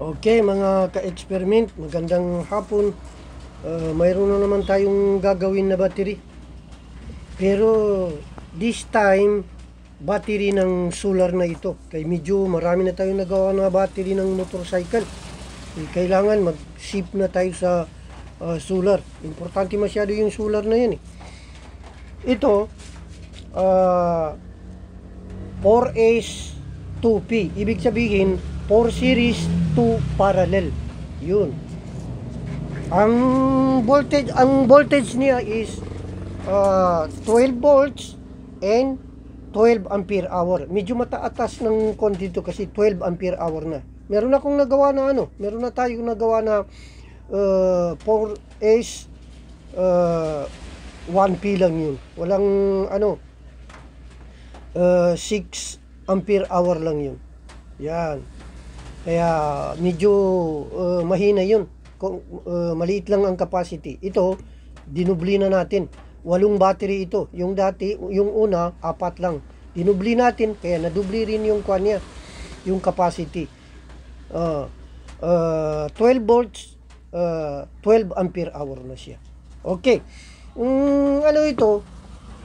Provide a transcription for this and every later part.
Okay, mga ka-experiment, magandang hapon. Mayroon na naman tayong gagawin na battery. Pero this time, battery ng solar na ito. Kaya medyo marami na tayong nagawa na battery ng motorcycle. Kailangan mag-shift na tayo sa solar. Importante masyado yung solar na yan. Ito, 4S 2P. Ibig sabihin, 4 series 2 parallel. Yun. Ang voltage niya is 12 volts and 12 ampere hour. Medyo mataatas ng konti dito kasi 12 ampere hour na. Meron akong nagawa na meron na tayong nagawa na 4S 1P lang yun. Walang 6 ampere hour lang yun. Yan. Kaya medyo mahina yun. Maliit lang ang capacity. Ito, dinubli na natin. 8 battery ito. Yung dati, yung una, 4 lang. Dinubli natin, kaya nadubli rin yung kwan niya, yung capacity. 12 volts, 12 ampere hour na siya. Okay. Ito,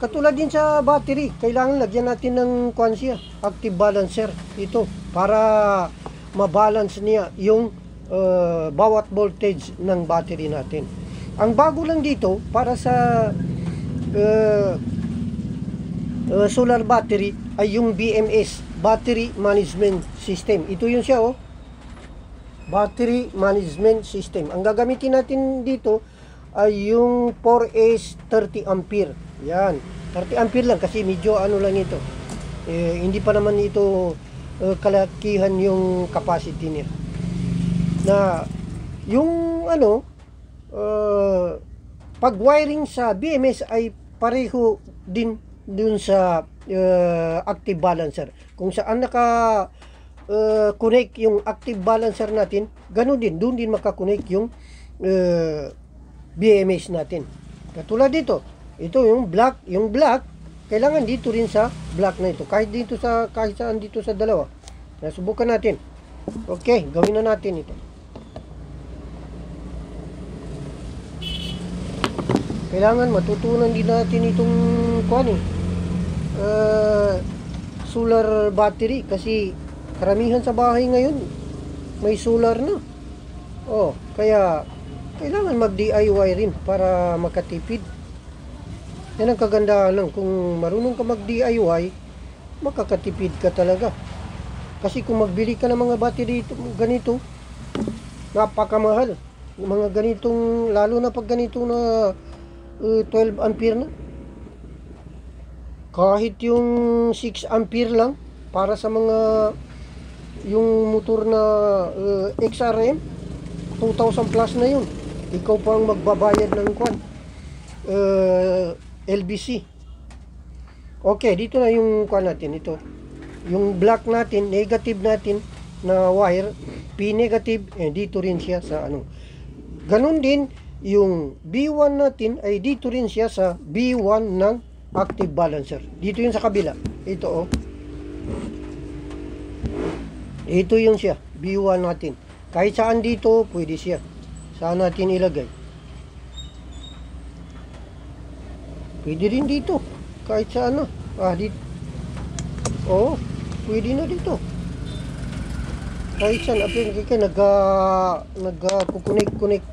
katulad din sa battery, kailangan lagyan natin ng kwan siya, active balancer. Ito, para mabalance niya yung bawat voltage ng battery natin. Ang bago lang dito para sa solar battery ay yung BMS, Battery Management System. Ito yun siya, Battery Management System. Ang gagamitin natin dito ay yung 4S 30 ampere. Yan, 30 ampere lang kasi medyo lang ito. Hindi pa naman ito kalakihan yung capacity niya. Na yung pag wiring sa BMS ay pareho din dun sa active balancer. Kung saan naka connect yung active balancer natin, ganun din, dun din makakonect yung BMS natin. Katulad dito, ito yung black, kailangan dito rin sa black na ito. Kahit saan dito sa dalawa. Subukan natin. Okay, gawin na natin ito. Kailangan matutunan din natin itong solar battery kasi karamihan sa bahay ngayon may solar na. Kaya kailangan mag-DIY rin para makatipid. Yan ang kagandahan lang. Kung marunong ka mag-DIY, makakatipid ka talaga. Kasi kung magbili ka ng mga battery ganito, napakamahal. Mga ganitong, lalo na pag ganito na 12 ampere na. Kahit yung 6 ampere lang, para sa mga yung motor na XRM, 2,000 plus na yun. Ikaw pa ang magbabayad ng LBC. Okay, dito na yung natin ito. Yung black natin, negative natin na wire, P negative, dito rin siya sa Ganun din, yung B1 natin ay dito rin siya sa B1 ng active balancer. Dito yun sa kabila. Ito Ito yung siya, B1 natin. Kahit saan dito, pwede siya. Saan natin ilagay? Pwede rin dito. Kahit saan dito. Pwede na dito. Kahit saan.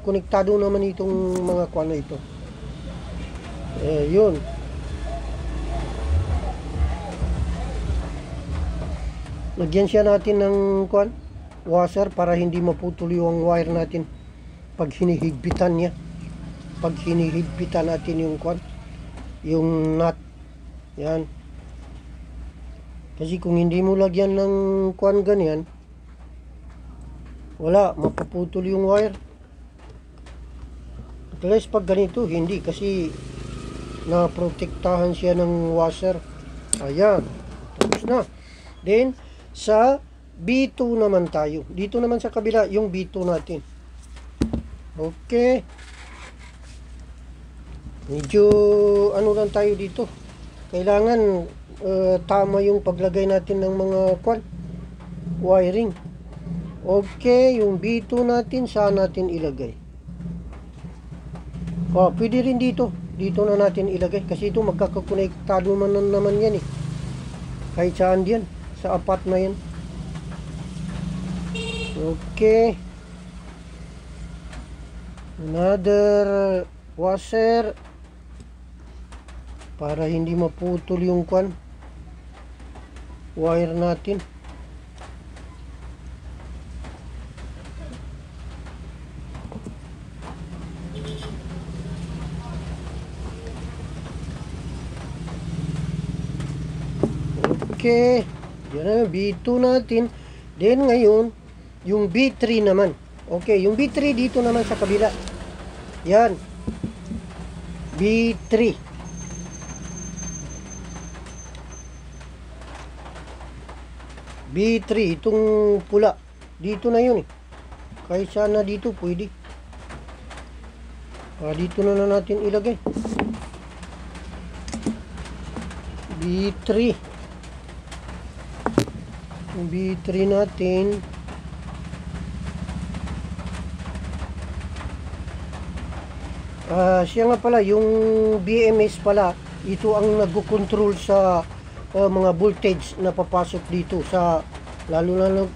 Konektado naman itong mga na ito. Yun. Lagyan siya natin ng washer para hindi maputol yung wire natin pag hinihigpitan niya. Pag hinihigpitan natin yung nut. Yan. Kasi kung hindi mo lagyan ng ganyan, wala, mapuputol yung wire. At least pag ganito, hindi. Kasi naprotektahan siya ng washer. Ayan. Tapos na. Then, sa B2 naman tayo. Dito naman sa kabila, yung B2 natin. Okay. Medyo lang tayo dito. Kailangan tama yung paglagay natin ng mga wiring. Okay, yung B2 natin, saan natin ilagay? Pwede rin dito. Dito na natin ilagay. Kasi ito magkakakonektado naman yan eh. Kahit saan yan. Sa apat na yan. Okay. Another washer. Para hindi maputol yung wire natin. Okay, yan na B2 natin. Then ngayon, yung B3 naman. Okay, yung B3 dito naman sa kabila. Yan. B3. B3, itong pula. Dito na yun eh. Kahit saan na dito, pwede. Dito na natin ilagay. B3. Yung B3 natin. Siya nga pala, yung BMS pala, ito ang nagko-control sa mga voltage na papasok dito sa lalo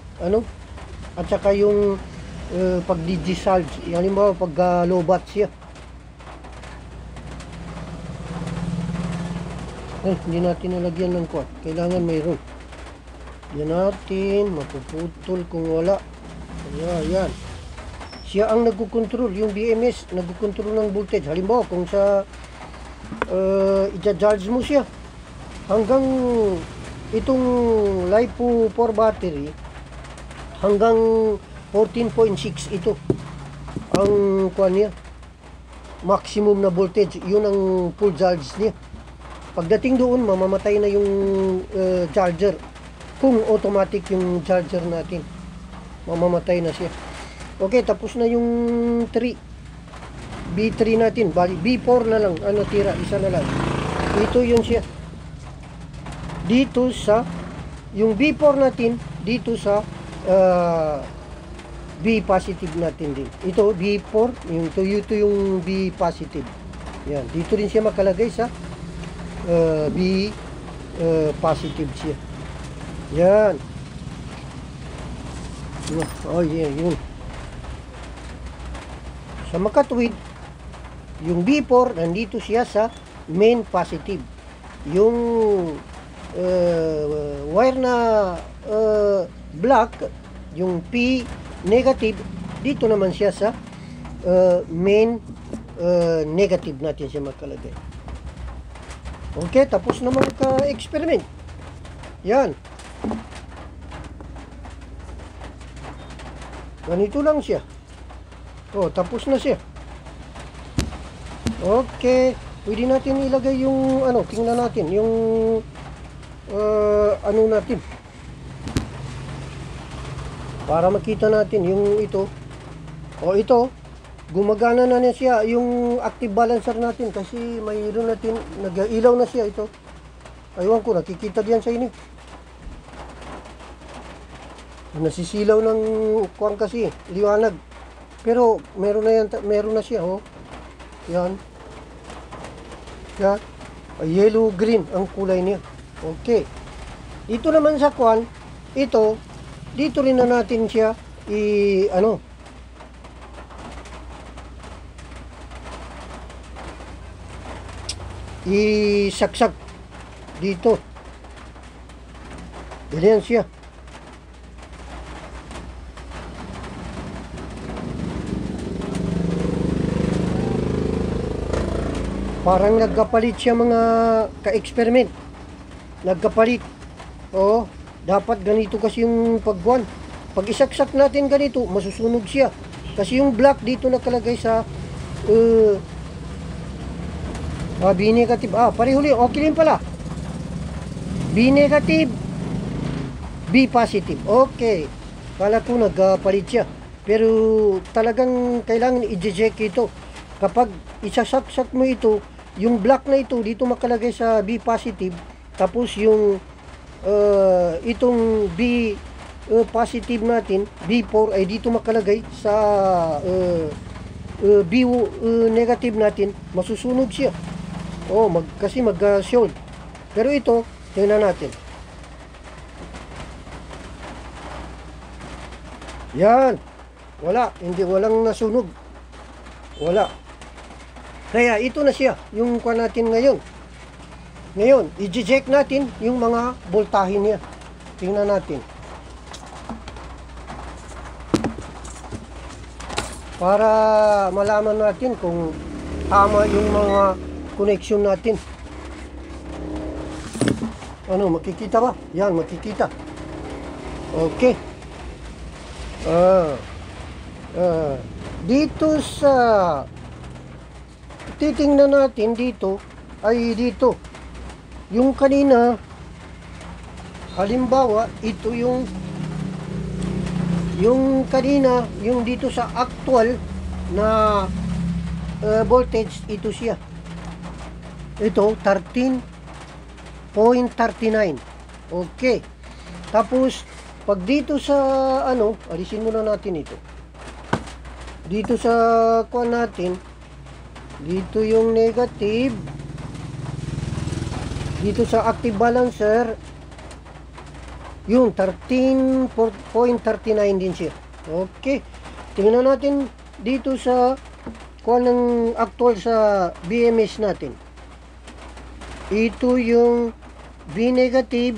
at saka yung pag-discharge. Halimbawa pag low-bat siya. Hindi natin nalagyan ng quad. Kailangan mayroon. Yan natin. Mapuputol kung wala. Ayan. Siya ang nagkukontrol. Yung BMS, nagkukontrol ng voltage. Halimbawa, kung sa i-charge mo siya, hanggang itong LiPo 4 battery, hanggang 14.6 ito. Ang niya. Maximum na voltage. Yun ang full charge niya. Pagdating doon, mamamatay na yung charger. Kung automatic yung charger natin, mamamatay na siya. Okay, tapos na yung 3. B3 natin. B4 na lang. Tira, isa na lang. Ito yun siya. Dito sa, yung B4 natin, dito sa B positive natin din. Ito, B4. Ito yung B positive. Yan. Dito rin siya makalagay sa B positive siya. Yan. Oh yeah, yun. Sa makatwid, yung B4 nandito siya sa main positive. Yung wire na black, yung P negative, dito naman siya sa main negative natin siya makalagay. Okay, tapos naman ka-experiment. Yan. Ganito lang siya. Tapos na siya. Okay. Pwede natin ilagay yung tingnan natin yung natin. Para makita natin yung ito. Ito. Gumagana na siya yung active balancer natin kasi mayroon natin nag-ilaw na siya ito. Aywan ko, nakikita diyan sa inyo. Nasisilaw ng kasi, liwanag. Pero meron na siya, Yan. Yan. Yellow green ang kulay niya. Okay. Ito naman sa ito, dito rin na natin siya isaksak dito. Ganyan siya. Parang nagkapalit siya mga ka-experiment. Nagkapalit. Dapat ganito kasi yung pagbuwan. Pag isaksak natin ganito, masusunog siya. Kasi yung black dito nakalagay sa B negative. Pareho rin. Okay rin pala. B negative, B positive. Okay. Kala ko nagpalit siya. Pero talagang kailangan i-check ito. Kapag isasaksak mo ito, yung black na ito, dito makalagay sa B positive. Tapos yung itong B positive natin, B4 ay dito makalagay sa B negative natin, masusunog siya. Kasi mag-shield. Pero ito, tingnan natin. Yan. Walang nasunog. Wala. Kaya ito na siya, yung kuha natin ngayon. Ngayon, i-check natin yung mga voltahe niya. Tingnan natin. Para malaman natin kung tama yung mga connection natin. Makikita ba? Yan, makikita. Okay. Dito sa titingnan natin dito ay dito. Yung kanina, halimbawa, ito yung kanina, yung dito sa actual na voltage, ito siya. Ito, 13.39. Okay. Tapos, pag dito sa, alisin muna natin ito. Dito sa, kuha natin, dito yung negative, dito sa active balancer, yung 13.39 din siya. Okay. Tingnan natin dito sa kuha ng actual sa BMS natin. Ito yung B negative,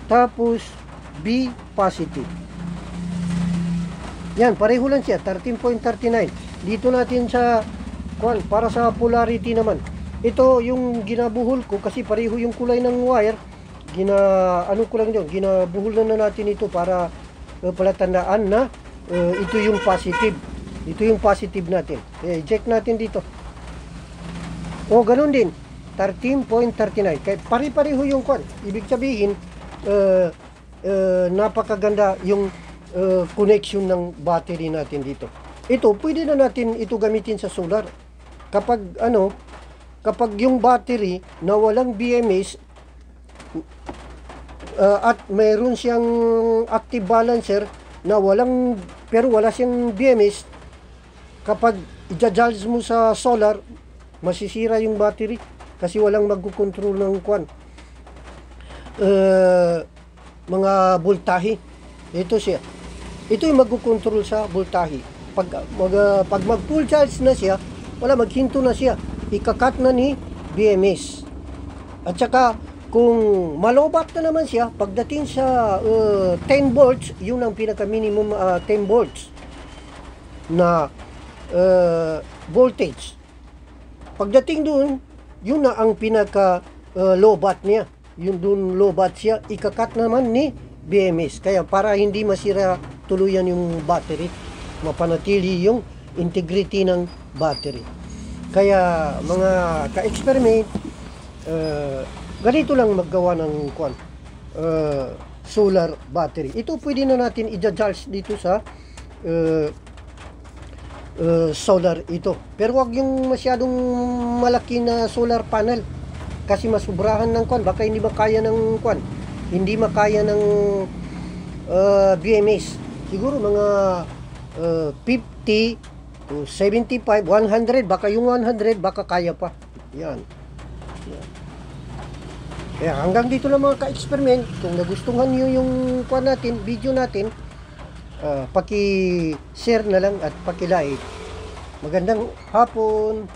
tapos B positive. Yan, pareho lang siya, 13.39. Dito natin sa para sa polarity naman. Ito yung ginabuhol ko kasi pareho yung kulay ng wire. Ginabuhol na natin ito para palatandaan na ito yung positive. Ito yung positive natin. Check natin dito. Ganun din. 13.39. Kaya pare-pareho yung kwan. Ibig sabihin, napakaganda yung connection ng battery natin dito. Ito, pwede na natin ito gamitin sa solar. Kapag yung battery na walang BMS at mayroon siyang active balancer na pero wala siyang BMS, kapag i-charge mo sa solar, masisira yung battery kasi walang magkukontrol ng mga voltahe. Ito siya. Ito yung magkukontrol sa voltahe. Pag mag-full charge na siya, maghinto na siya. Ikakat na ni BMS. At saka, kung malobat na naman siya, pagdating sa 10 volts, yun ang pinaka-minimum 10 volts na voltage. Pagdating doon, yun na ang pinaka-lobat niya. Yun doon lobat siya, ikakat naman ni BMS. Kaya para hindi masira tuluyan yung battery, mapanatili yung integrity ng battery. Kaya mga ka-experiment, ganito lang maggawa ng solar battery. Ito pwede na natin i-charge dito sa solar ito. Pero wag yung masyadong malaki na solar panel kasi masubrahan ng baka hindi makaya ng hindi makaya ng BMS. Siguro mga 50 to 75, 100, baka yung 100 baka kaya pa. Yan. Kaya hanggang dito lang mga ka-experiment. Kung nagustuhan niyo yung video natin, paki-share na lang at paki-like. Magandang hapon.